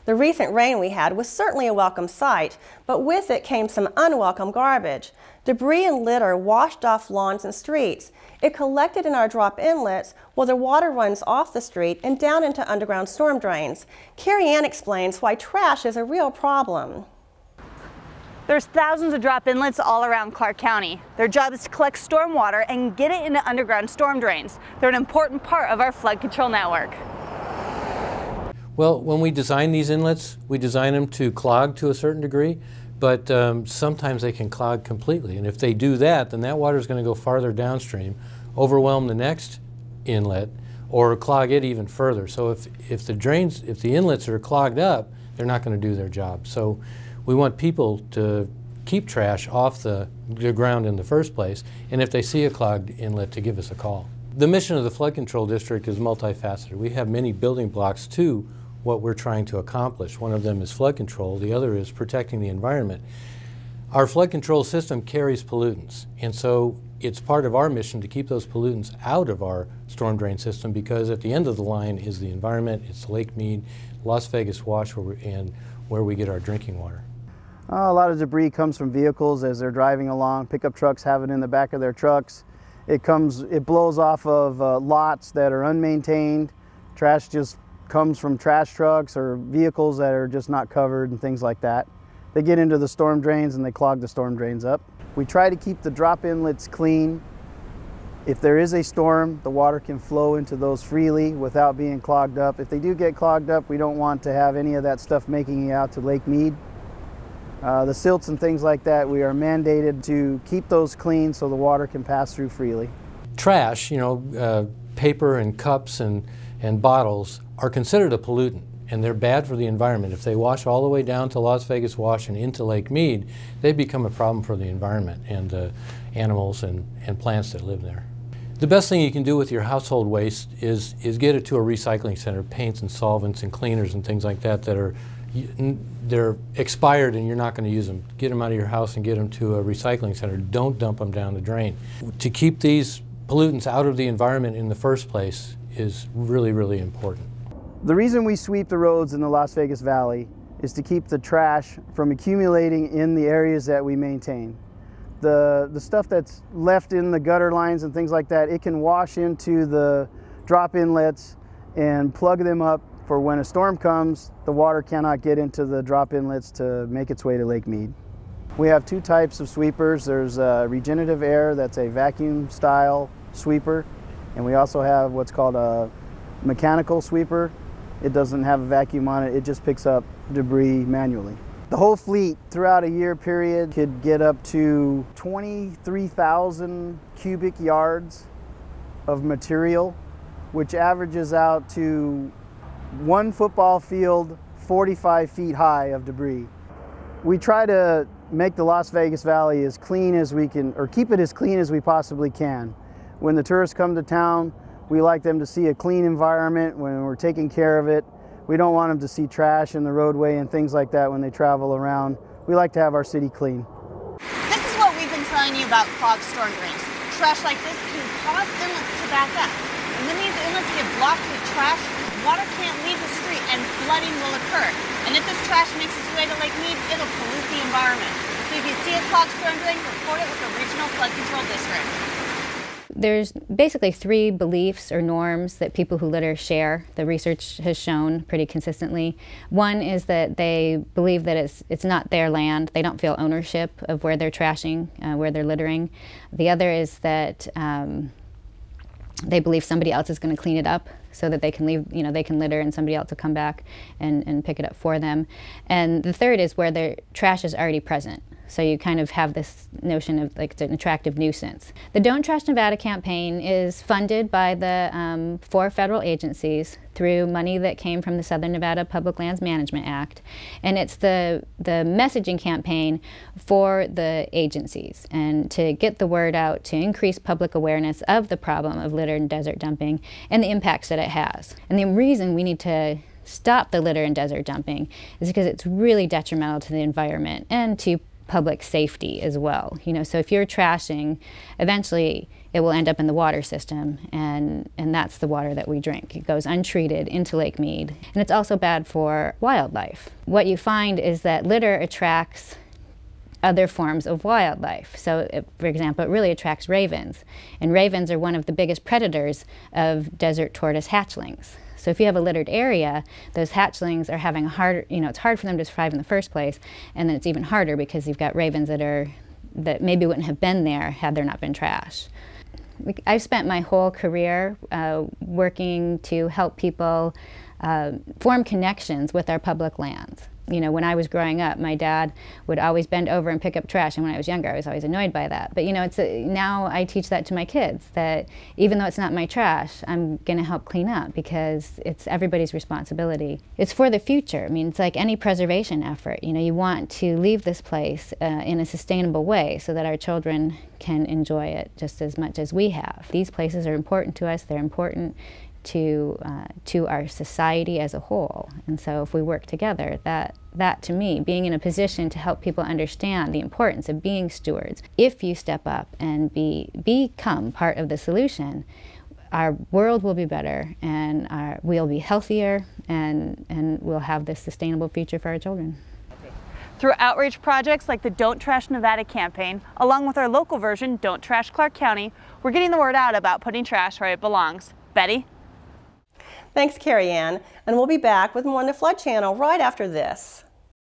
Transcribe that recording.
The recent rain we had was certainly a welcome sight, but with it came some unwelcome garbage. Debris and litter washed off lawns and streets. It collected in our drop inlets while the water runs off the street and down into underground storm drains. Carrie Ann explains why trash is a real problem. There's thousands of drop inlets all around Clark County. Their job is to collect storm water and get it into underground storm drains. They're an important part of our flood control network. Well, when we design these inlets, we design them to clog to a certain degree, but sometimes they can clog completely. And if they do that, then that water is going to go farther downstream, overwhelm the next inlet, or clog it even further. So if the inlets are clogged up, they're not going to do their job. So we want people to keep trash off the ground in the first place, and if they see a clogged inlet, to give us a call. The mission of the Flood Control District is multifaceted. We have many building blocks to what we're trying to accomplish. One of them is flood control, the other is protecting the environment. Our flood control system carries pollutants, and so it's part of our mission to keep those pollutants out of our storm drain system, because at the end of the line is the environment, it's Lake Mead, Las Vegas Wash, and where we get our drinking water. A lot of debris comes from vehicles as they're driving along. Pickup trucks have it in the back of their trucks. It blows off of lots that are unmaintained. Trash just comes from trash trucks or vehicles that are just not covered and things like that. They get into the storm drains and they clog the storm drains up. We try to keep the drop inlets clean. If there is a storm, the water can flow into those freely without being clogged up. If they do get clogged up, we don't want to have any of that stuff making it out to Lake Mead. The silts and things like that, we are mandated to keep those clean so the water can pass through freely. Trash, paper and cups and bottles are considered a pollutant, and they're bad for the environment. If they wash all the way down to Las Vegas Wash and into Lake Mead, they become a problem for the environment and the animals and plants that live there. The best thing you can do with your household waste is get it to a recycling center, paints and solvents and cleaners and things like that they're expired and you're not going to use them. Get them out of your house and get them to a recycling center. Don't dump them down the drain. To keep these pollutants out of the environment in the first place is really, really important. The reason we sweep the roads in the Las Vegas Valley is to keep the trash from accumulating in the areas that we maintain. The stuff that's left in the gutter lines and things like that, it can wash into the drop inlets and plug them up for when a storm comes. The water cannot get into the drop inlets to make its way to Lake Mead. We have two types of sweepers. There's regenerative air, that's a vacuum style sweeper, and we also have what's called a mechanical sweeper. It doesn't have a vacuum on it, it just picks up debris manually. The whole fleet throughout a year period could get up to 23,000 cubic yards of material, which averages out to one football field 45 feet high of debris. We try to make the Las Vegas Valley as clean as we can, or keep it as clean as we possibly can. When the tourists come to town, we like them to see a clean environment when we're taking care of it. We don't want them to see trash in the roadway and things like that when they travel around. We like to have our city clean. This is what we've been telling you about clogged storm drains. Trash like this can cause inlets to back up. And then these inlets get blocked with trash, water can't leave the street and flooding will occur. And if this trash makes its way to Lake Mead, it'll pollute the environment. So if you see a clogged storm drain, report it with the Regional Flood Control District. There's basically three beliefs or norms that people who litter share. The research has shown pretty consistently. One is that they believe that it's not their land. They don't feel ownership of where they're trashing, where they're littering. The other is that they believe somebody else is going to clean it up so that they can leave, they can litter and somebody else will come back and pick it up for them. And the third is where their trash is already present. So you kind of have this notion of like it's an attractive nuisance. The Don't Trash Nevada campaign is funded by the 4 federal agencies through money that came from the Southern Nevada Public Lands Management Act. And it's the messaging campaign for the agencies and to get the word out, to increase public awareness of the problem of litter and desert dumping and the impacts that it has. And the reason we need to stop the litter and desert dumping is because it's really detrimental to the environment and to public safety as well. You know, so if you're trashing, eventually it will end up in the water system, and that's the water that we drink. It goes untreated into Lake Mead, and it's also bad for wildlife. What you find is that litter attracts other forms of wildlife. So, for example, it really attracts ravens, and ravens are one of the biggest predators of desert tortoise hatchlings. So if you have a littered area, those hatchlings are having a harder, you know, it's hard for them to survive in the first place, and then it's even harder because you've got ravens that maybe wouldn't have been there had there not been trash. I've spent my whole career working to help people form connections with our public lands. You know, when I was growing up, my dad would always bend over and pick up trash, and when I was younger, I was always annoyed by that. But you know, now I teach that to my kids, that even though it's not my trash, I'm going to help clean up because it's everybody's responsibility. It's for the future. I mean, it's like any preservation effort. You know, you want to leave this place in a sustainable way so that our children can enjoy it just as much as we have. These places are important to us. They're important to our society as a whole, and so if we work together, that to me, being in a position to help people understand the importance of being stewards, if you step up and become part of the solution, our world will be better, and we'll be healthier, and we'll have this sustainable future for our children. Through outreach projects like the Don't Trash Nevada campaign, along with our local version, Don't Trash Clark County, we're getting the word out about putting trash where it belongs. Betty? Thanks, Carrie Ann, and we'll be back with more on the Flood Channel right after this.